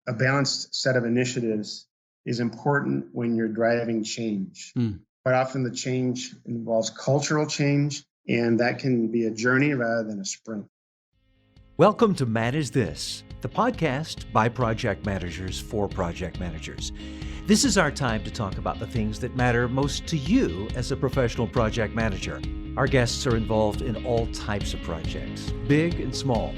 a balanced set of initiatives is important when you're driving change. Quite often the change involves cultural change, and that can be a journey rather than a sprint. Welcome to Manage This, the podcast by project managers for project managers. This is our time to talk about the things that matter most to you as a professional project manager. Our guests are involved in all types of projects, big and small.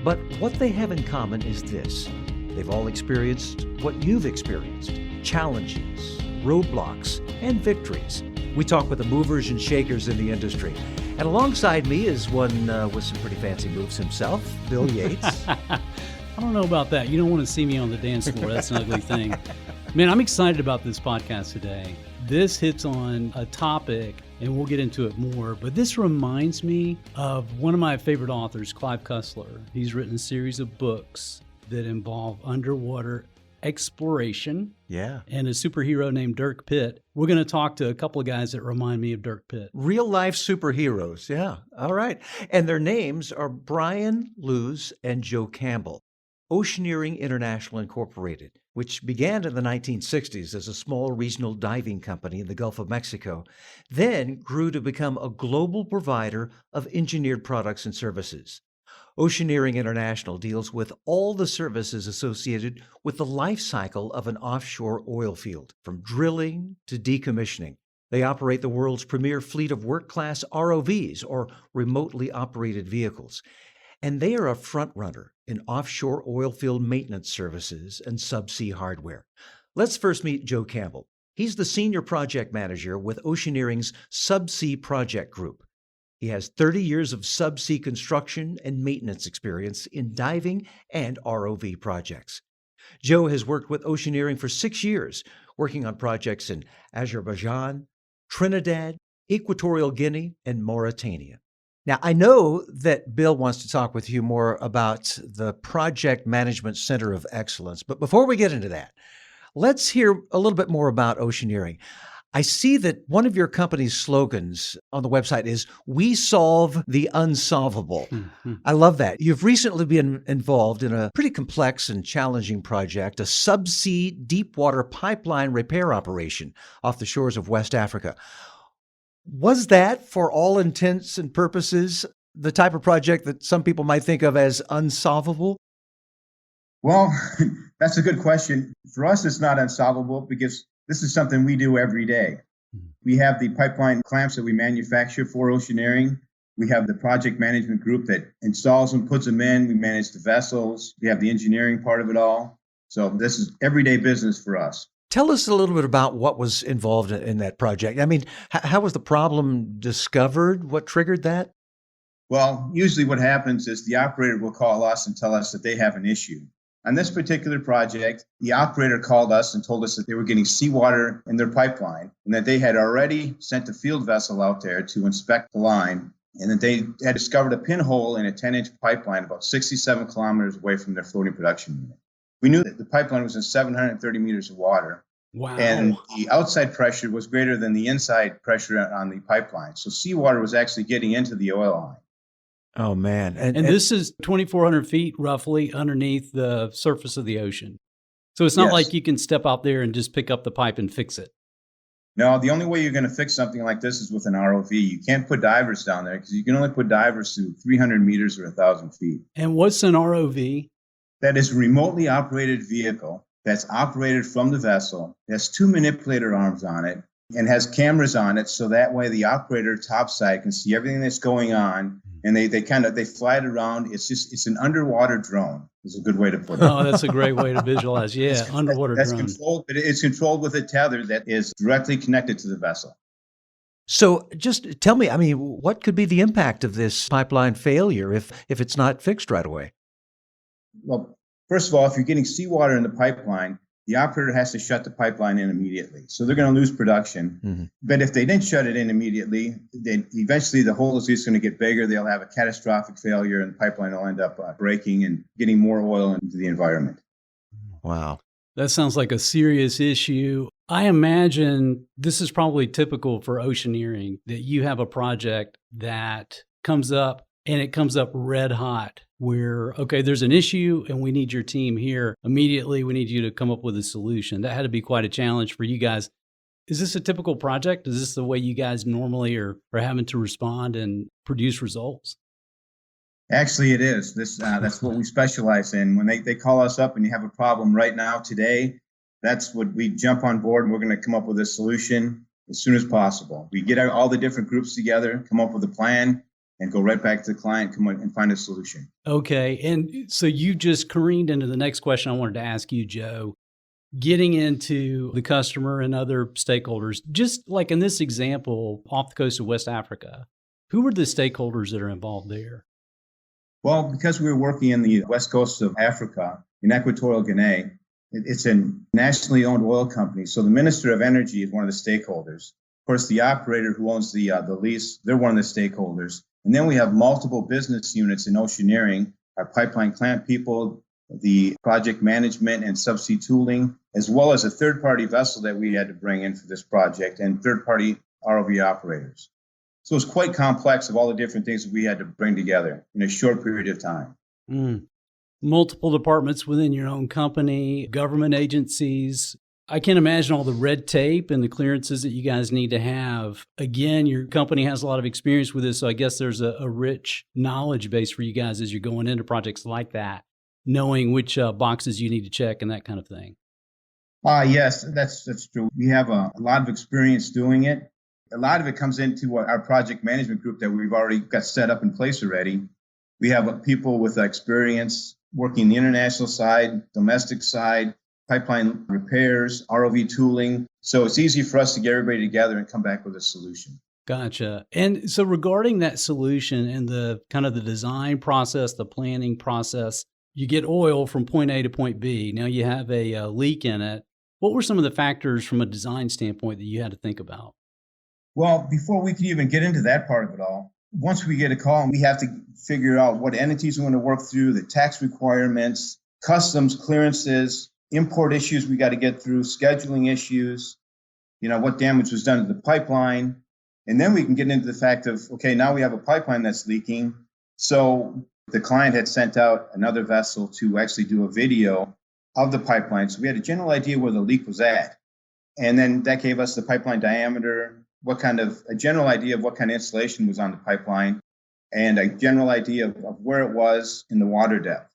But what they have in common is this. They've all experienced what you've experienced, challenges, roadblocks, and victories. We talk with the movers and shakers in the industry. And alongside me is one with some pretty fancy moves himself, Bill Yates. I don't know about that. You don't want to see me on the dance floor. That's an ugly thing. Man, I'm excited about this podcast today. This hits on a topic, and we'll get into it more, but this reminds me of one of my favorite authors, Clive Cussler. He's written a series of books that involve underwater exploration. Yeah. And a superhero named Dirk Pitt. We're going to talk to a couple of guys that remind me of Dirk Pitt. Real life superheroes. Yeah. All right. And their names are Brian, Luz, and Joe Campbell. Oceaneering International Incorporated, which began in the 1960s as a small regional diving company in the Gulf of Mexico, then grew to become a global provider of engineered products and services. Oceaneering International deals with all the services associated with the life cycle of an offshore oil field, from drilling to decommissioning. They operate the world's premier fleet of work-class ROVs, or remotely operated vehicles. And they are a frontrunner in offshore oil field maintenance services and subsea hardware. Let's first meet Joe Campbell. He's the senior project manager with Oceaneering's Subsea project group. He has 30 years of subsea construction and maintenance experience in diving and ROV projects. Joe has worked with Oceaneering for 6 years, working on projects in Azerbaijan, Trinidad, Equatorial Guinea, and Mauritania. Now, I know that Bill wants to talk with you more about the Project Management Center of Excellence, but before we get into that, let's hear a little bit more about Oceaneering. I see that one of your company's slogans on the website is, "We solve the unsolvable." Mm-hmm. I love that. You've recently been involved in a pretty complex and challenging project, a subsea deepwater pipeline repair operation off the shores of West Africa. Was that, for all intents and purposes, the type of project that some people might think of as unsolvable? Well, that's a good question. For us, it's not unsolvable because this is something we do every day. We have the pipeline clamps that we manufacture for Oceaneering. We have the project management group that installs them, puts them in. We manage the vessels. We have the engineering part of it all. So this is everyday business for us. Tell us a little bit about what was involved in that project. I mean, how was the problem discovered? What triggered that? Well, usually what happens is the operator will call us and tell us that they have an issue. On this particular project, the operator called us and told us that they were getting seawater in their pipeline and that they had already sent a field vessel out there to inspect the line, and that they had discovered a pinhole in a 10-inch pipeline about 67 kilometers away from their floating production unit. We knew that the pipeline was in 730 meters of water. Wow. And the outside pressure was greater than the inside pressure on the pipeline. So seawater was actually getting into the oil line. Oh, man. And this is 2,400 feet roughly underneath the surface of the ocean. So it's not Yes. like you can step out there and just pick up the pipe and fix it. No, the only way you're going to fix something like this is with an ROV. You can't put divers down there because you can only put divers to 300 meters or 1,000 feet. And what's an ROV? That is a remotely operated vehicle that's operated from the vessel. It has 2 manipulator arms on it and has cameras on it, so that way the operator topside can see everything that's going on, and they fly it around. It's an underwater drone. Is a good way to put it. Oh, that's a great way to visualize. Yeah, underwater that's drone. controlled, but it's controlled with a tether that is directly connected to the vessel. So just tell me, I mean, what could be the impact of this pipeline failure if it's not fixed right away? Well, first of all, if you're getting seawater in the pipeline, the operator has to shut the pipeline in immediately. So they're going to lose production. Mm-hmm. But if they didn't shut it in immediately, then eventually the hole is just going to get bigger. They'll have a catastrophic failure and the pipeline will end up breaking and getting more oil into the environment. Wow. That sounds like a serious issue. I imagine this is probably typical for Oceaneering, that you have a project that comes up and it comes up red hot where, okay, there's an issue and we need your team here immediately. We need you to come up with a solution. That had to be quite a challenge for you guys. Is this a typical project? Is this the way you guys normally are having to respond and produce results? Actually, it is. That's what we specialize in. When they call us up and you have a problem right now, today, that's what we jump on board and we're going to come up with a solution as soon as possible. We get all the different groups together, come up with a plan, and go right back to the client, come and find a solution. Okay. And so you just careened into the next question I wanted to ask you, Joe. Getting into the customer and other stakeholders, just like in this example, off the coast of West Africa, who are the stakeholders that are involved there? Well, because we were working in the west coast of Africa, in Equatorial Guinea, it's a nationally owned oil company. So the Minister of Energy is one of the stakeholders. Of course, the operator who owns the lease, they're one of the stakeholders. And then we have multiple business units in Oceaneering, our pipeline clamp people, the project management and subsea tooling, as well as a third-party vessel that we had to bring in for this project and third-party ROV operators. So it's quite complex of all the different things that we had to bring together in a short period of time. Multiple departments within your own company, government agencies. I can't imagine all the red tape and the clearances that you guys need to have. Again, your company has a lot of experience with this, so I guess there's a rich knowledge base for you guys as you're going into projects like that, knowing which boxes you need to check and that kind of thing. Yes, that's true. We have a lot of experience doing it. A lot of it comes into our project management group that we've already got set up in place already. We have people with experience working the international side, domestic side, pipeline repairs, ROV tooling. So it's easy for us to get everybody together and come back with a solution. Gotcha. And so regarding that solution and the kind of the design process, the planning process, you get oil from point A to point B. Now you have a leak in it. What were some of the factors from a design standpoint that you had to think about? Well, before we could even get into that part of it all, once we get a call, we have to figure out what entities we want to work through, the tax requirements, customs clearances, import issues we got to get through, scheduling issues, what damage was done to the pipeline. And then we can get into the fact of, okay, now we have a pipeline that's leaking. So the client had sent out another vessel to actually do a video of the pipeline. So we had a general idea where the leak was at. And then that gave us the pipeline diameter, a general idea of what kind of installation was on the pipeline, and a general idea of where it was in the water depth.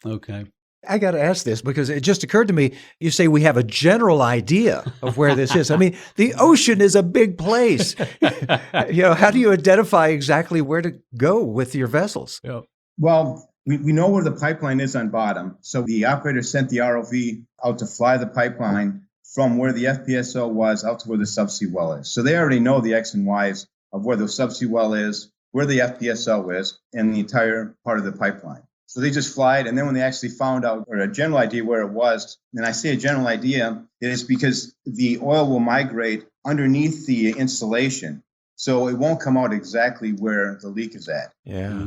Okay. I got to ask this because it just occurred to me. You say we have a general idea of where this is. I mean, the ocean is a big place. How do you identify exactly where to go with your vessels? Yeah. Well, we know where the pipeline is on bottom. So the operator sent the ROV out to fly the pipeline from where the FPSO was out to where the subsea well is. So they already know the X and Y's of where the subsea well is, where the FPSO is, and the entire part of the pipeline. So they just fly it. And then when they actually found out, or a general idea where it was, and I say a general idea, it is because the oil will migrate underneath the installation. So it won't come out exactly where the leak is at. Yeah.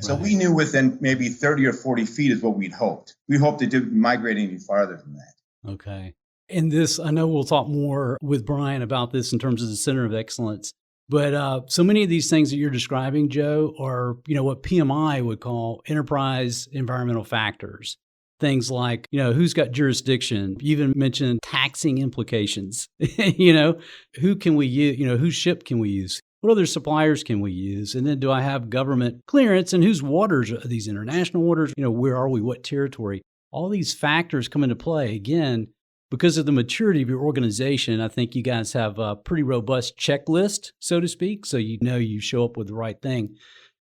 So we knew within maybe 30 or 40 feet is what we'd hoped. We hoped it didn't migrate any farther than that. Okay. And this, I know we'll talk more with Brian about this in terms of the Center of Excellence, but so many of these things that you're describing, Joe, are, what PMI would call enterprise environmental factors. Things like, who's got jurisdiction? You even mentioned taxing implications. Who can we use? Whose ship can we use? What other suppliers can we use? And then do I have government clearance? And whose waters are these? International waters? Where are we? What territory? All these factors come into play. Again, because of the maturity of your organization, I think you guys have a pretty robust checklist, so to speak, so you show up with the right thing.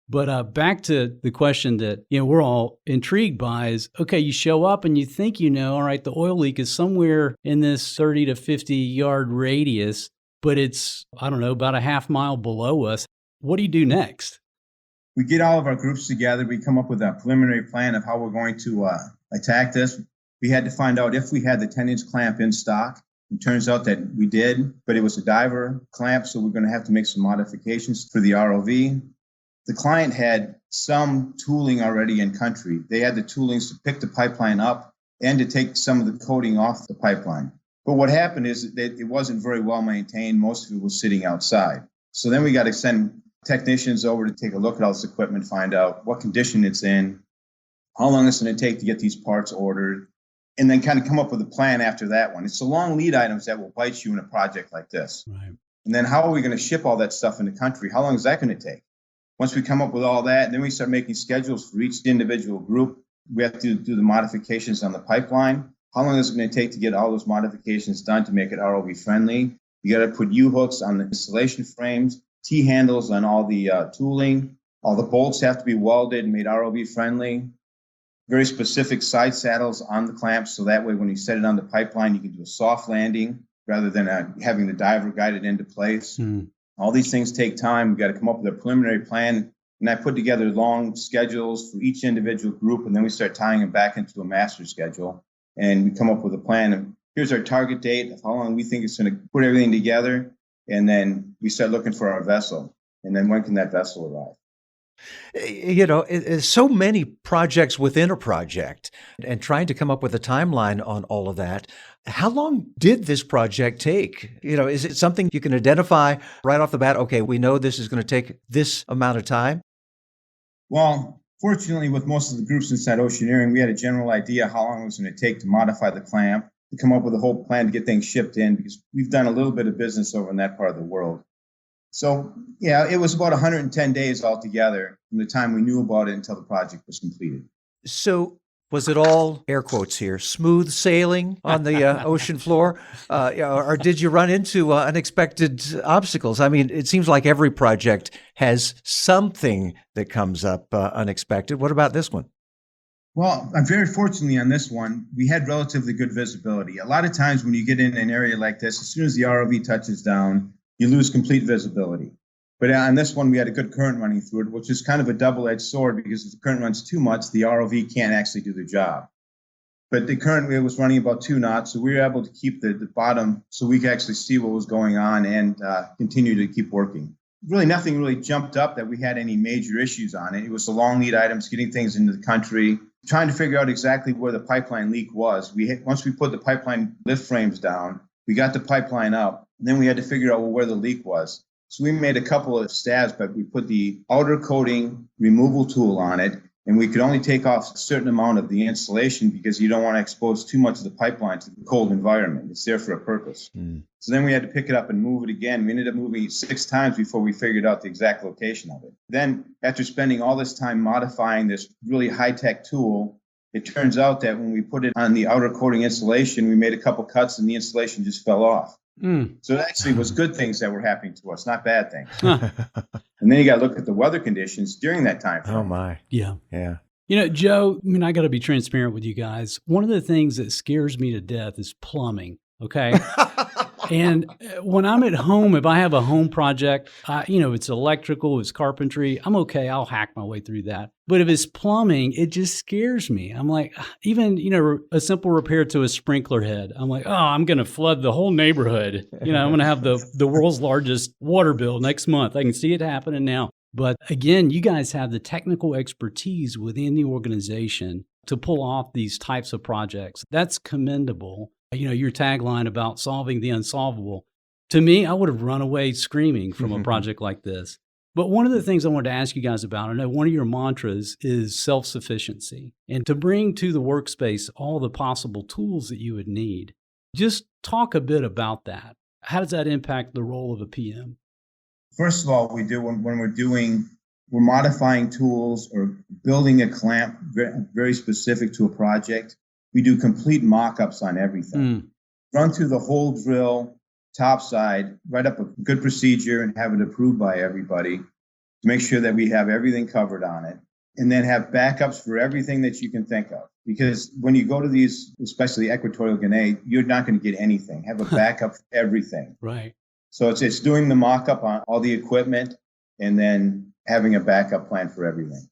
But back to the question that we're all intrigued by is, okay, you show up and you think all right, the oil leak is somewhere in this 30 to 50 yard radius, but it's, about a half mile below us. What do you do next? We get all of our groups together. We come up with a preliminary plan of how we're going to attack this. We had to find out if we had the 10-inch clamp in stock. It turns out that we did, but it was a diver clamp, so we're going to have to make some modifications for the ROV. The client had some tooling already in country. They had the toolings to pick the pipeline up and to take some of the coating off the pipeline. But what happened is that it wasn't very well maintained. Most of it was sitting outside. So then we got to send technicians over to take a look at all this equipment, find out what condition it's in, how long it's going to take to get these parts ordered, and then kind of come up with a plan after that one. It's the long lead items that will bite you in a project like this. Right. And then how are we going to ship all that stuff in the country? How long is that going to take? Once we come up with all that, then we start making schedules for each individual group. We have to do the modifications on the pipeline. How long is it going to take to get all those modifications done to make it ROV friendly? You got to put U-hooks on the installation frames, T-handles on all the tooling. All the bolts have to be welded and made ROV friendly. Very specific side saddles on the clamps, so that way when you set it on the pipeline, you can do a soft landing rather than having the diver guide it into place. All these things take time. We've got to come up with a preliminary plan. And I put together long schedules for each individual group, and then we start tying them back into a master schedule. And we come up with a plan. And here's our target date of how long we think it's going to put everything together. And then we start looking for our vessel. And then when can that vessel arrive? You know, it's so many projects within a project, and trying to come up with a timeline on all of that. How long did this project take? You know, is it something you can identify right off the bat? Okay, we know this is going to take this amount of time. Well, fortunately, with most of the groups inside Oceaneering, we had a general idea how long it was going to take to modify the clamp, to come up with a whole plan to get things shipped in, because we've done a little bit of business over in that part of the world. So, yeah, it was about 110 days altogether from the time we knew about it until the project was completed. So was it all, air quotes here, smooth sailing on the ocean floor? Or did you run into unexpected obstacles? I mean, it seems like every project has something that comes up unexpected. What about this one? Well, I'm very fortunately on this one, we had relatively good visibility. A lot of times when you get in an area like this, as soon as the ROV touches down, you lose complete visibility. But on this one, we had a good current running through it, which is kind of a double-edged sword, because if the current runs too much, the ROV can't actually do their job. But the current was running about 2 knots, so we were able to keep the bottom so we could actually see what was going on and continue to keep working. Really, nothing really jumped up that we had any major issues on it. It was the long lead items, getting things into the country, trying to figure out exactly where the pipeline leak was. Once we put the pipeline lift frames down, we got the pipeline up, and then we had to figure out where the leak was. So we made a couple of stabs, but we put the outer coating removal tool on it, and we could only take off a certain amount of the insulation because you don't want to expose too much of the pipeline to the cold environment. It's there for a purpose. So then we had to pick it up and move it again. We ended up moving it 6 times before we figured out the exact location of it. Then, after spending all this time modifying this really high-tech tool, it turns out that when we put it on the outer coating insulation, we made a couple cuts and the insulation just fell off. So it actually was good things that were happening to us, not bad things. And then you got to look at the weather conditions during that time frame. Oh, my. Yeah. Yeah. You know, Joe, I mean, I got to be transparent with you guys. One of the things that scares me to death is plumbing. Okay. And when I'm at home, if I have a home project, it's electrical, it's carpentry, I'm okay. I'll hack my way through that. But if it's plumbing, it just scares me. I'm like, even, a simple repair to a sprinkler head. I'm like, oh, I'm going to flood the whole neighborhood. I'm going to have the world's largest water bill next month. I can see it happening now. But again, you guys have the technical expertise within the organization to pull off these types of projects. That's commendable. Your tagline about solving the unsolvable. To me, I would have run away screaming from a project like this. But one of the things I wanted to ask you guys about, I know one of your mantras is self-sufficiency, and to bring to the workspace all the possible tools that you would need. Just talk a bit about that. How does that impact the role of a PM? First of all, we do when we're modifying tools or building a clamp very specific to a project. We do complete mock-ups on everything. Run through the whole drill, topside, write up a good procedure and have it approved by everybody to make sure that we have everything covered on it. And then have backups for everything that you can think of. Because when you go to these, especially Equatorial Guinea, you're not going to get anything. Have a backup for everything. Right. So it's doing the mock-up on all the equipment and then having a backup plan for everything.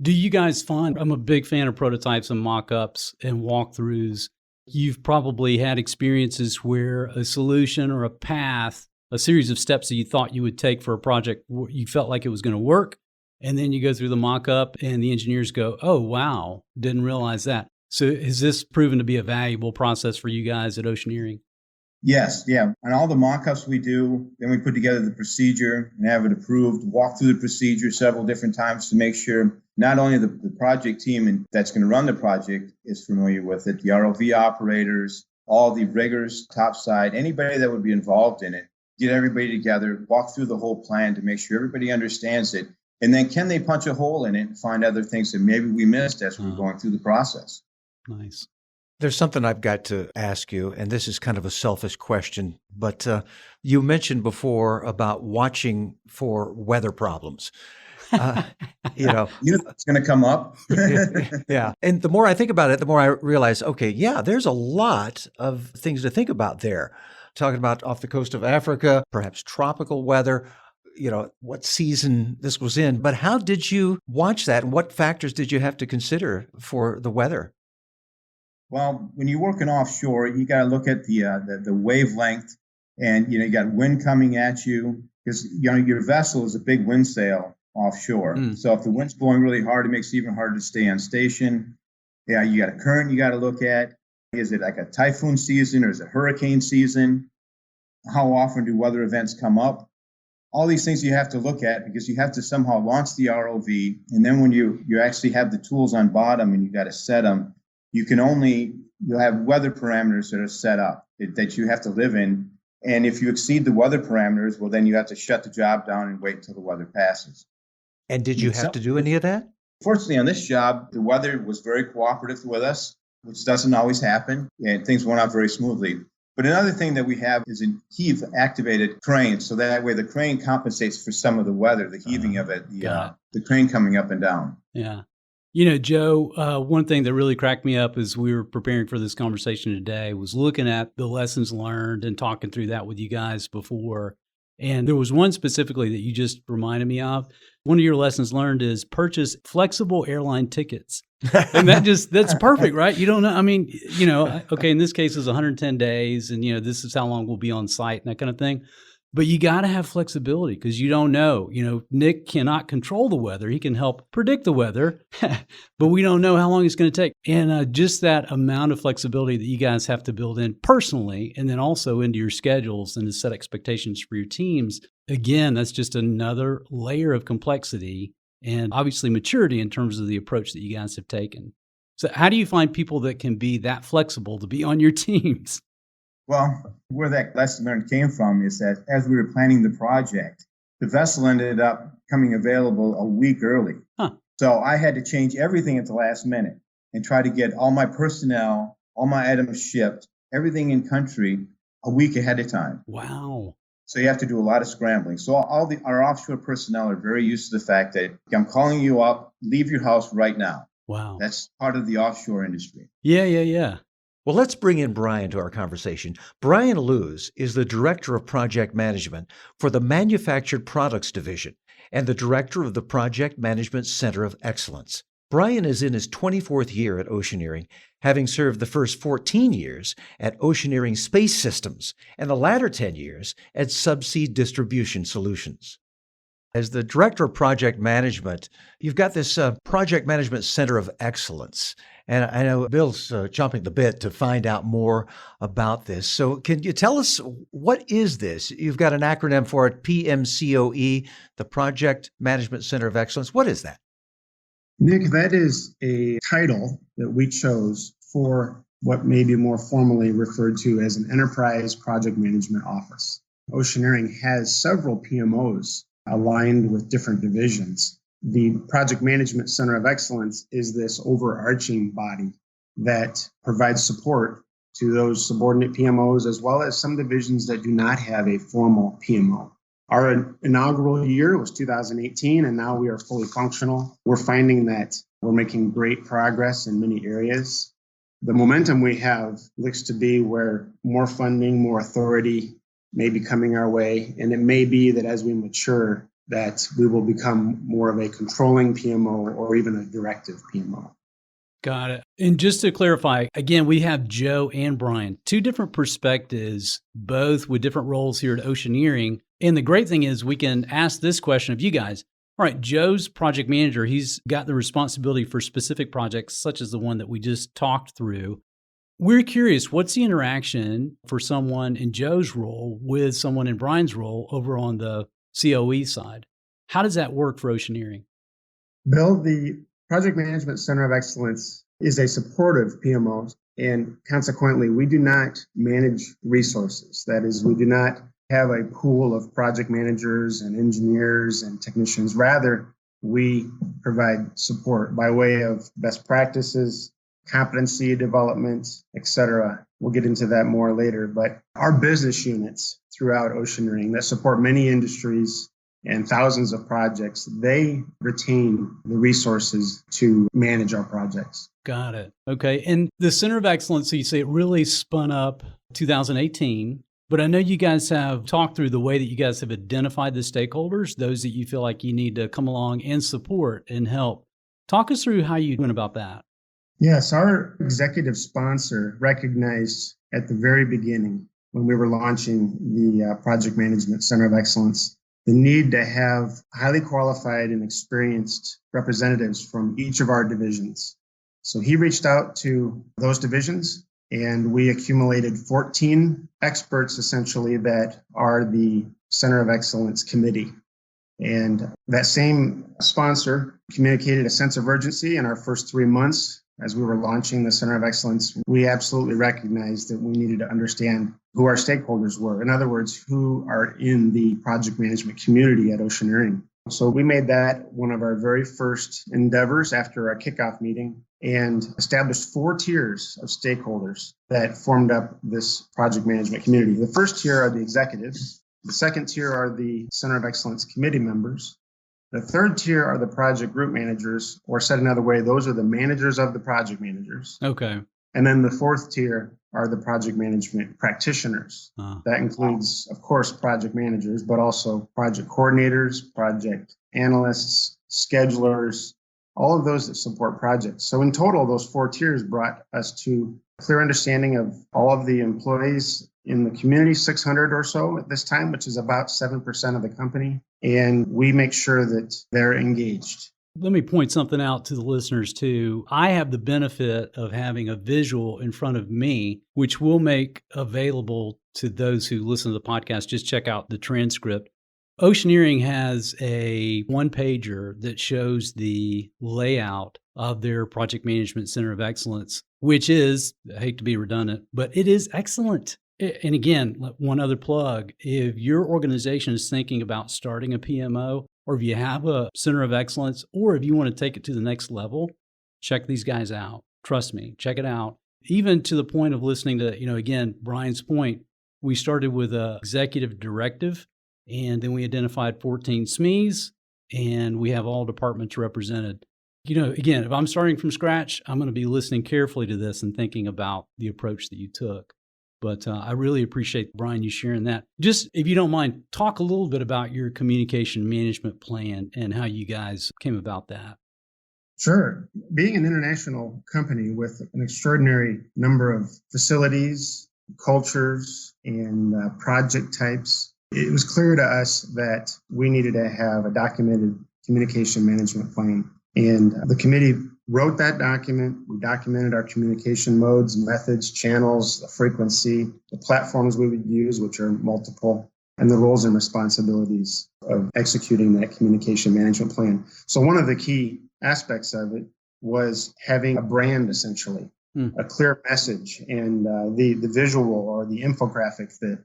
Do you guys find, I'm a big fan of prototypes and mock-ups and walkthroughs. You've probably had experiences where a solution or a path, a series of steps that you thought you would take for a project, you felt like it was going to work. And then you go through the mock-up and the engineers go, oh, wow, didn't realize that. So has this proven to be a valuable process for you guys at Oceaneering? Yes, yeah. On all the mock-ups we do, then we put together the procedure and have it approved, walk through the procedure several different times to make sure not only the project team and that's going to run the project is familiar with it, the ROV operators, all the riggers, topside, anybody that would be involved in it, get everybody together, walk through the whole plan to make sure everybody understands it. And then can they punch a hole in it and find other things that maybe we missed as we were going through the process? Nice. There's something I've got to ask you, and this is kind of a selfish question, but you mentioned before about watching for weather problems. You know it's going to come up. Yeah. And the more I think about it, the more I realize, okay, yeah, there's a lot of things to think about there. Talking about off the coast of Africa, perhaps tropical weather, what season this was in. But how did you watch that? And what factors did you have to consider for the weather? Well, when you're working offshore, you got to look at the wavelength, and you got wind coming at you because your vessel is a big wind sail offshore. So if the wind's blowing really hard, it makes it even harder to stay on station. Yeah, you got a current you got to look at. Is it like a typhoon season or is it hurricane season? How often do weather events come up? All these things you have to look at because you have to somehow launch the ROV. And then when you actually have the tools on bottom and you got to set them, you'll have weather parameters that are set up that you have to live in. And if you exceed the weather parameters, well, then you have to shut the job down and wait until the weather passes. And did you have to do any of that? Fortunately, on this job, the weather was very cooperative with us, which doesn't always happen, and things went out very smoothly. But another thing that we have is a heave-activated crane, so that way the crane compensates for some of the weather, the heaving of it, the crane coming up and down. Yeah. Joe, one thing that really cracked me up as we were preparing for this conversation today was looking at the lessons learned and talking through that with you guys before. And there was one specifically that you just reminded me of. One of your lessons learned is purchase flexible airline tickets. And that's perfect, right? You don't know. I mean, okay, in this case, it's 110 days and, this is how long we'll be on site and that kind of thing. But you got to have flexibility because you don't know. Nick cannot control the weather. He can help predict the weather, but we don't know how long it's going to take. And just that amount of flexibility that you guys have to build in personally and then also into your schedules and to set expectations for your teams. Again, that's just another layer of complexity and obviously maturity in terms of the approach that you guys have taken. So how do you find people that can be that flexible to be on your teams? Well, where that lesson learned came from is that as we were planning the project, the vessel ended up coming available a week early. So I had to change everything at the last minute and try to get all my personnel, all my items shipped, everything in country a week ahead of time. Wow. So you have to do a lot of scrambling. So our offshore personnel are very used to the fact that I'm calling you up, leave your house right now. Wow. That's part of the offshore industry. Yeah. Well, let's bring in Brian to our conversation. Brian Luz is the Director of Project Management for the Manufactured Products Division and the Director of the Project Management Center of Excellence. Brian is in his 24th year at Oceaneering, having served the first 14 years at Oceaneering Space Systems and the latter 10 years at Subsea Distribution Solutions. As the Director of Project Management, you've got this Project Management Center of Excellence. And I know Bill's chomping the bit to find out more about this. So can you tell us, what is this? You've got an acronym for it, PMCoE, the Project Management Center of Excellence. What is that? Nick, that is a title that we chose for what may be more formally referred to as an Enterprise Project Management Office. Oceaneering has several PMOs aligned with different divisions. The Project Management Center of Excellence is this overarching body that provides support to those subordinate PMOs, as well as some divisions that do not have a formal PMO. Our inaugural year was 2018, and now we are fully functional. We're finding that we're making great progress in many areas. The momentum we have looks to be where more funding, more authority may be coming our way, and it may be that as we mature, that we will become more of a controlling PMO or even a directive PMO. Got it. And just to clarify, again, we have Joe and Brian, two different perspectives, both with different roles here at Oceaneering. And the great thing is we can ask this question of you guys. All right, Joe's project manager, he's got the responsibility for specific projects, such as the one that we just talked through. We're curious, what's the interaction for someone in Joe's role with someone in Brian's role over on the COE side? How does that work for Oceaneering? Bill, the Project Management Center of Excellence is a supportive PMO, and consequently, we do not manage resources. That is, we do not have a pool of project managers and engineers and technicians. Rather, we provide support by way of best practices, competency development, etc. We'll get into that more later, but our business units throughout Oceaneering that support many industries and thousands of projects, they retain the resources to manage our projects. Got it. Okay. And the Center of Excellence, so you say it really spun up 2018, but I know you guys have talked through the way that you guys have identified the stakeholders, those that you feel like you need to come along and support and help. Talk us through how you went about that. Yes, our executive sponsor recognized at the very beginning when we were launching the Project Management Center of Excellence the need to have highly qualified and experienced representatives from each of our divisions. So he reached out to those divisions, and we accumulated 14 experts essentially that are the Center of Excellence Committee. And that same sponsor communicated a sense of urgency in our first 3 months as we were launching the Center of Excellence. We absolutely recognized that we needed to understand who our stakeholders were. In other words, who are in the project management community at Oceaneering. So we made that one of our very first endeavors after our kickoff meeting and established 4 tiers of stakeholders that formed up this project management community. The first tier are the executives. The second tier are the Center of Excellence committee members. The third tier are the project group managers, or said another way, those are the managers of the project managers. Okay. And then the fourth tier are the project management practitioners. That includes, of course, project managers, but also project coordinators, project analysts, schedulers, all of those that support projects. So in total, those 4 tiers brought us to a clear understanding of all of the employees in the community, 600 or so at this time, which is about 7% of the company. And we make sure that they're engaged. Let me point something out to the listeners too. I have the benefit of having a visual in front of me, which we'll make available to those who listen to the podcast. Just check out the transcript. Oceaneering has a one-pager that shows the layout of their Project Management Center of Excellence, which is, I hate to be redundant, but it is excellent. And again, one other plug, if your organization is thinking about starting a PMO, or if you have a Center of Excellence, or if you want to take it to the next level, check these guys out. Trust me, check it out. Even to the point of listening to, again, Brian's point, we started with an executive directive, and then we identified 14 SMEs, and we have all departments represented. Again, if I'm starting from scratch, I'm going to be listening carefully to this and thinking about the approach that you took. But I really appreciate, Brian, you sharing that. Just, if you don't mind, talk a little bit about your communication management plan and how you guys came about that. Sure. Being an international company with an extraordinary number of facilities, cultures, and project types, it was clear to us that we needed to have a documented communication management plan. And the committee wrote that document. We documented our communication modes, methods, channels, the frequency, the platforms we would use, which are multiple, and the roles and responsibilities of executing that communication management plan. So one of the key aspects of it was having a brand, essentially, a clear message, and the visual or the infographic that,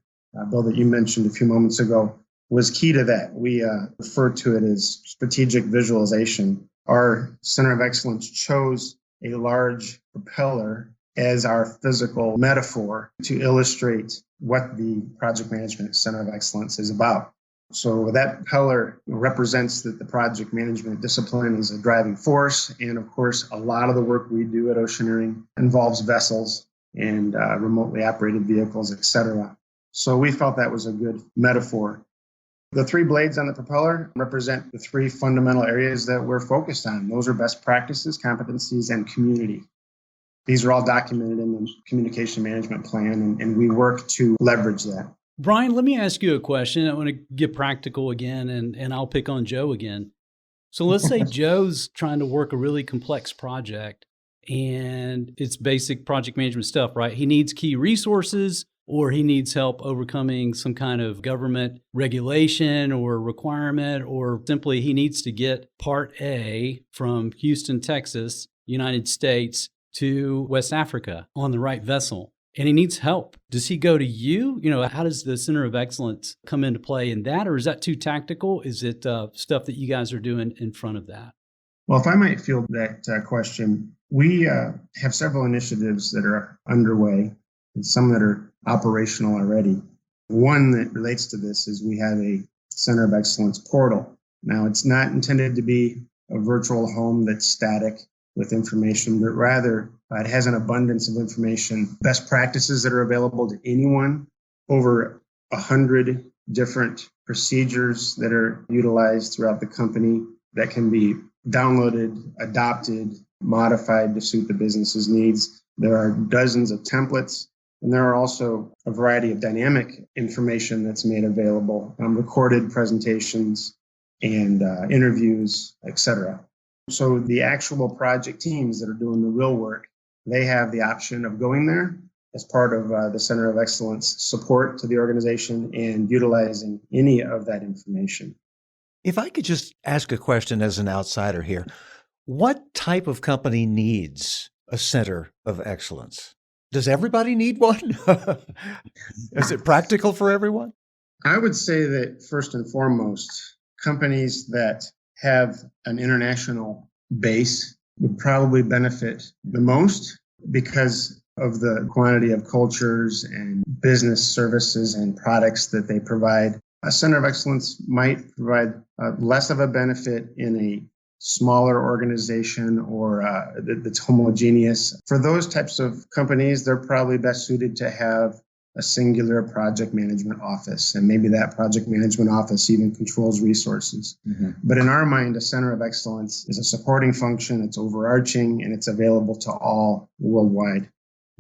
Bill, that you mentioned a few moments ago was key to that. We refer to it as strategic visualization. Our Center of Excellence chose a large propeller as our physical metaphor to illustrate what the Project Management Center of Excellence is about. So that propeller represents that the project management discipline is a driving force. And of course, a lot of the work we do at Oceaneering involves vessels and remotely operated vehicles, etc. So we felt that was a good metaphor. The 3 blades on the propeller represent the 3 fundamental areas that we're focused on. Those are best practices, competencies, and community. These are all documented in the communication management plan, and we work to leverage that. Brian, let me ask you a question. I want to get practical again, and I'll pick on Joe again. So let's say Joe's trying to work a really complex project, and it's basic project management stuff, right? He needs key resources. or he needs help overcoming some kind of government regulation or requirement, or simply he needs to get Part A from Houston, Texas, United States to West Africa on the right vessel, and he needs help. Does he go to you? How does the Center of Excellence come into play in that, or is that too tactical? Is it stuff that you guys are doing in front of that? Well, if I might field that question, we have several initiatives that are underway and some that are operational already. One that relates to this is we have a Center of Excellence portal. Now, it's not intended to be a virtual home that's static with information, but rather it has an abundance of information, best practices that are available to anyone, over 100 different procedures that are utilized throughout the company that can be downloaded, adopted, modified to suit the business's needs. There are dozens of templates, and there are also a variety of dynamic information that's made available, recorded presentations and interviews, etc. So the actual project teams that are doing the real work, they have the option of going there as part of the Center of Excellence support to the organization and utilizing any of that information. If I could just ask a question as an outsider here, what type of company needs a Center of Excellence? Does everybody need one? Is it practical for everyone? I would say that first and foremost, companies that have an international base would probably benefit the most because of the quantity of cultures and business services and products that they provide. A Center of Excellence might provide less of a benefit in a smaller organization or that's homogeneous. For those types of companies, they're probably best suited to have a singular project management office, and maybe that project management office even controls resources. Mm-hmm. But in our mind, a Center of Excellence is a supporting function, it's overarching, and it's available to all worldwide.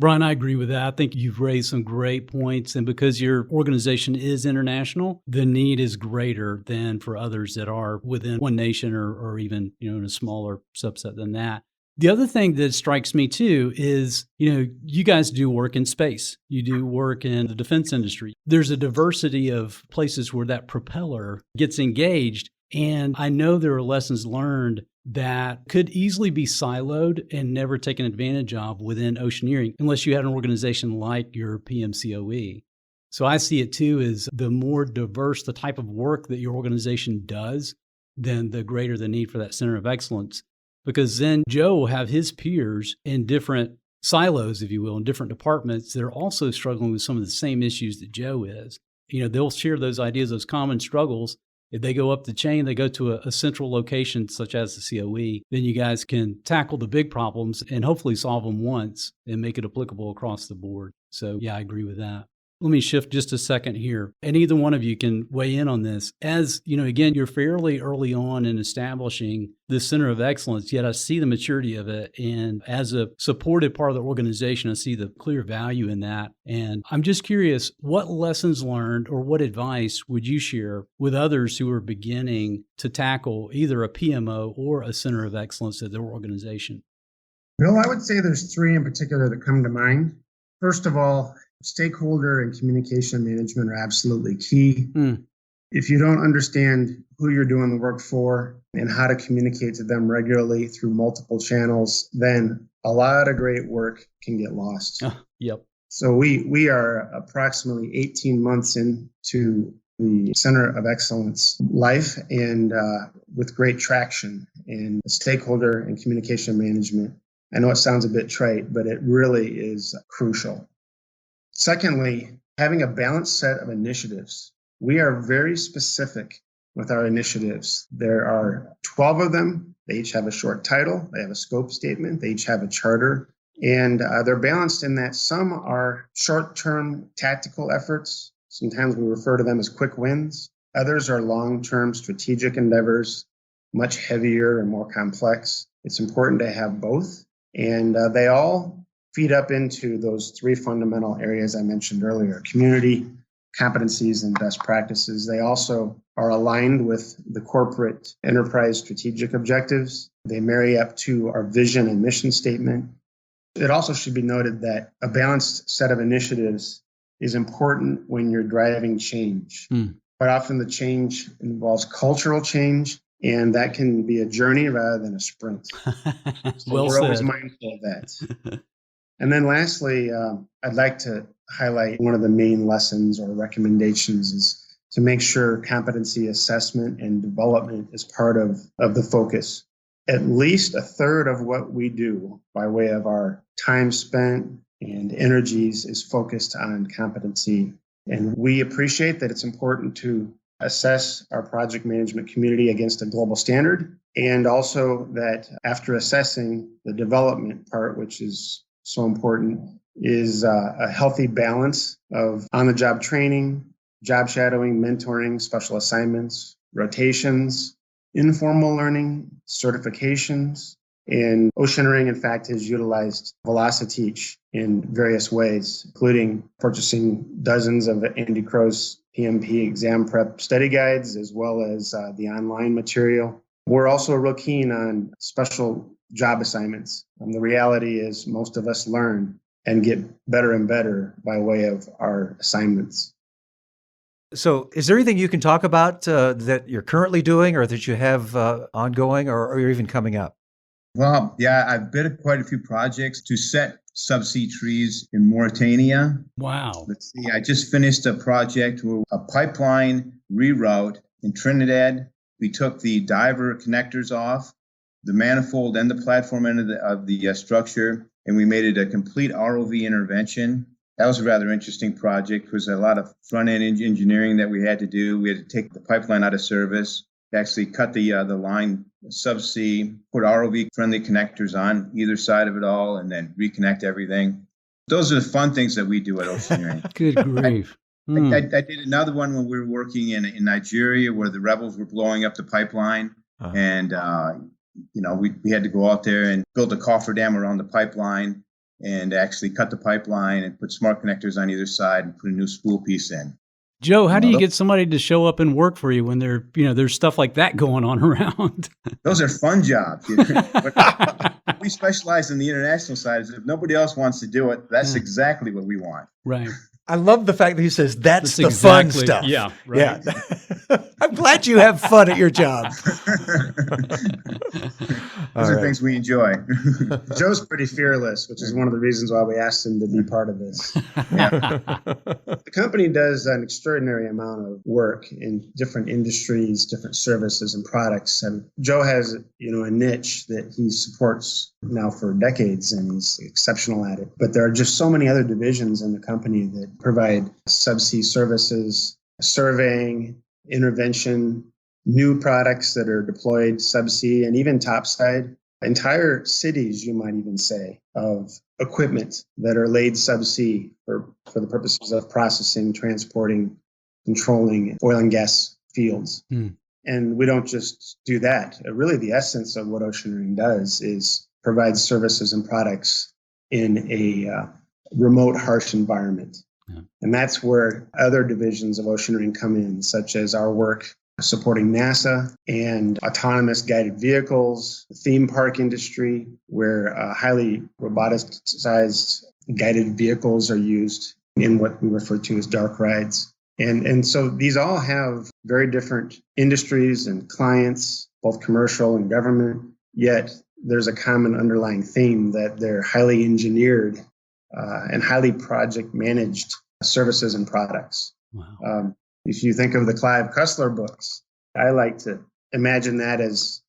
Brian, I agree with that. I think you've raised some great points. And because your organization is international, the need is greater than for others that are within one nation or even, in a smaller subset than that. The other thing that strikes me too is, you guys do work in space. You do work in the defense industry. There's a diversity of places where that propeller gets engaged. And I know there are lessons learned that could easily be siloed and never taken advantage of within Oceaneering, unless you had an organization like your PMCoE. So I see it too as the more diverse the type of work that your organization does, then the greater the need for that Center of Excellence. Because then Joe will have his peers in different silos, if you will, in different departments that are also struggling with some of the same issues that Joe is. They'll share those ideas, those common struggles. If they go up the chain, they go to a central location such as the COE, then you guys can tackle the big problems and hopefully solve them once and make it applicable across the board. So yeah, I agree with that. Let me shift just a second here, and either one of you can weigh in on this. As again, you're fairly early on in establishing this Center of Excellence, yet I see the maturity of it. And as a supported part of the organization, I see the clear value in that. And I'm just curious, what lessons learned or what advice would you share with others who are beginning to tackle either a PMO or a Center of Excellence at their organization? Bill, I would say there's three in particular that come to mind. First of all, stakeholder and communication management are absolutely key. If you don't understand who you're doing the work for and how to communicate to them regularly through multiple channels, then a lot of great work can get lost. Yep. So we are approximately 18 months into the Center of Excellence life and with great traction in stakeholder and communication management. I know it sounds a bit trite, but it really is crucial. Secondly, having a balanced set of initiatives. We are very specific with our initiatives. There are 12 of them. They each have a short title. They have a scope statement. They each have a charter. And they're balanced in that some are short-term tactical efforts. Sometimes we refer to them as quick wins. Others are long-term strategic endeavors, much heavier and more complex. It's important to have both. And they all feed up into those three fundamental areas I mentioned earlier: community, competencies, and best practices. They also are aligned with the corporate enterprise strategic objectives. They marry up to our vision and mission statement. It also should be noted that a balanced set of initiatives is important when you're driving change. Quite often the change involves cultural change, and that can be a journey rather than a sprint. So Well we're always said. mindful of that. And then lastly, I'd like to highlight one of the main lessons or recommendations is to make sure competency assessment and development is part of the focus. At least a third of what we do by way of our time spent and energies is focused on competency. And we appreciate that it's important to assess our project management community against a global standard, and also that after assessing the development part, which is so important, is a healthy balance of on-the-job training, job shadowing, mentoring, special assignments, rotations, informal learning, certifications. And Oceaneering, in fact, has utilized VelociTeach in various ways, including purchasing dozens of Andy Crow's PMP exam prep study guides, as well as the online material. We're also real keen on special job assignments. The reality is most of us learn and get better and better by way of our assignments. So is there anything you can talk about that you're currently doing or that you have ongoing or even coming up? Well, yeah, I've bid quite a few projects to set subsea trees in Mauritania. Wow. Let's see, I just finished a project with a pipeline reroute in Trinidad. We took the diver connectors off, the manifold and the platform end of the structure, and we made it a complete ROV intervention. That was a rather interesting project. It was a lot of front-end engineering that we had to do. We had to take the pipeline out of service, actually cut the line subsea, put ROV-friendly connectors on either side of it all, and then reconnect everything. Those are the fun things that we do at Oceaneering. Good grief. I did another one when we were working in Nigeria where the rebels were blowing up the pipeline. And, we had to go out there and build a cofferdam around the pipeline and actually cut the pipeline and put smart connectors on either side and put a new spool piece in. Joe, how do you get somebody to show up and work for you when there's stuff like that going on around? Those are fun jobs. But we specialize in the international side. If nobody else wants to do it, that's exactly what we want. Right. I love the fact that he says that's the exactly, fun stuff. Yeah, right. Yeah. I'm glad you have fun at your job. Those are things we enjoy. Joe's pretty fearless, which is one of the reasons why we asked him to be part of this. Yeah. The company does an extraordinary amount of work in different industries, different services and products. And Joe has, a niche that he supports now for decades, and he's exceptional at it. But there are just so many other divisions in the company that provide subsea services, surveying, intervention, new products that are deployed subsea, and even topside. Entire cities, you might even say, of equipment that are laid subsea for the purposes of processing, transporting, controlling oil and gas fields. And we don't just do that. Really, the essence of what Oceaneering does is provide services and products in a remote, harsh environment. Yeah. And that's where other divisions of Oceaneering come in, such as our work supporting NASA and autonomous guided vehicles, the theme park industry, where highly roboticized guided vehicles are used in what we refer to as dark rides. And so these all have very different industries and clients, both commercial and government, yet there's a common underlying theme that they're highly engineered and highly project managed services and products. Wow. If you think of the Clive Cussler books, I like to imagine that as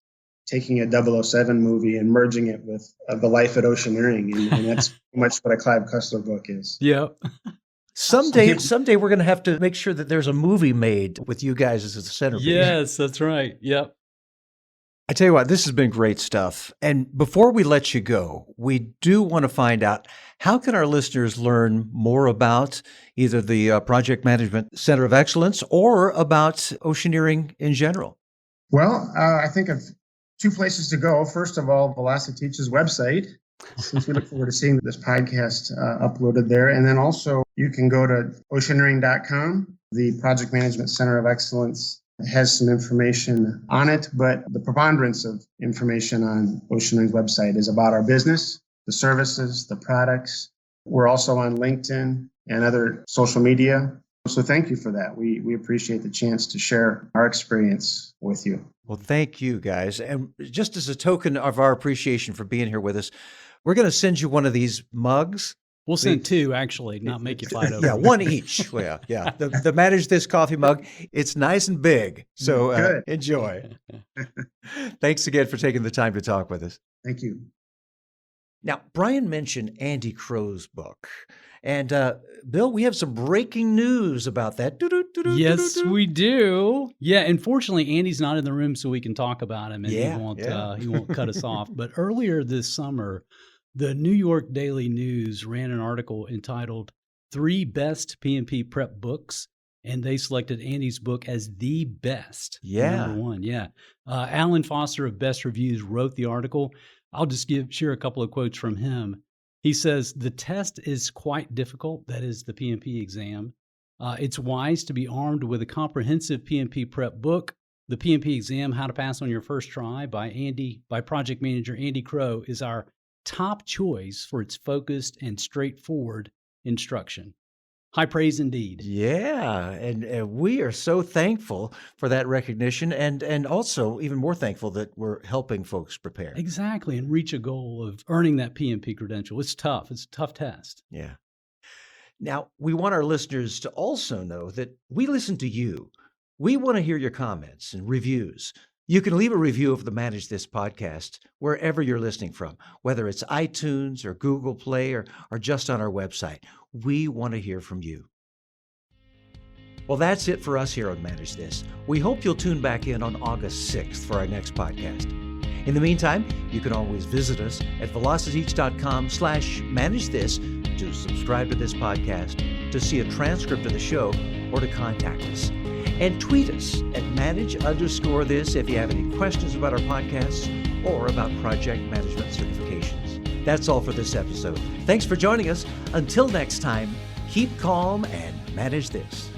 taking a 007 movie and merging it with the life at Oceaneering. And that's much what a Clive Cussler book is. Yeah. Someday we're going to have to make sure that there's a movie made with you guys as the centerpiece. Yes, that's right. Yep. I tell you what, this has been great stuff. And before we let you go, we do want to find out, how can our listeners learn more about either the Project Management Center of Excellence or about Oceaneering in general? Well, I think of two places to go. First of all, VelociTeach's website, since we look forward to seeing this podcast uploaded there. And then also you can go to oceaneering.com. The Project Management Center of Excellence has some information on it, but the preponderance of information on Oceaneering's website is about our business, the services, the products. We're also on LinkedIn and other social media. So thank you for that. We appreciate the chance to share our experience with you. Well, thank you, guys. And just as a token of our appreciation for being here with us, we're going to send you one of these mugs. We'll send two, actually, not make you fight over Yeah, it. one each. Well, yeah. The Manage This coffee mug, it's nice and big. So enjoy. Thanks again for taking the time to talk with us. Thank you. Now, Brian mentioned Andy Crow's book. And Bill, we have some breaking news about that. Yes, we do. Yeah, unfortunately, Andy's not in the room, so we can talk about him, and he won't cut us off. But earlier this summer, the New York Daily News ran an article entitled 3 Best PMP Prep Books, and they selected Andy's book as the best. Yeah. Number 1, yeah. Alan Foster of Best Reviews wrote the article. I'll just share a couple of quotes from him. He says, the test is quite difficult, that is the PMP exam. It's wise to be armed with a comprehensive PMP prep book. The PMP exam, How to Pass on Your First Try by project manager Andy Crow, is our top choice for its focused and straightforward instruction. High praise indeed. Yeah, and we are so thankful for that recognition, and also even more thankful that we're helping folks prepare. Exactly, and reach a goal of earning that PMP credential. It's tough. It's a tough test. Yeah. Now, we want our listeners to also know that we listen to you. We want to hear your comments and reviews. You can leave a review of the Manage This podcast wherever you're listening from, whether it's iTunes or Google Play or just on our website. We want to hear from you. Well, that's it for us here on Manage This. We hope you'll tune back in on August 6th for our next podcast. In the meantime, you can always visit us at velociteach.com/managethis to subscribe to this podcast, to see a transcript of the show, or to contact us. And tweet us at manage_this if you have any questions about our podcasts or about project management certifications. That's all for this episode. Thanks for joining us. Until next time, keep calm and manage this.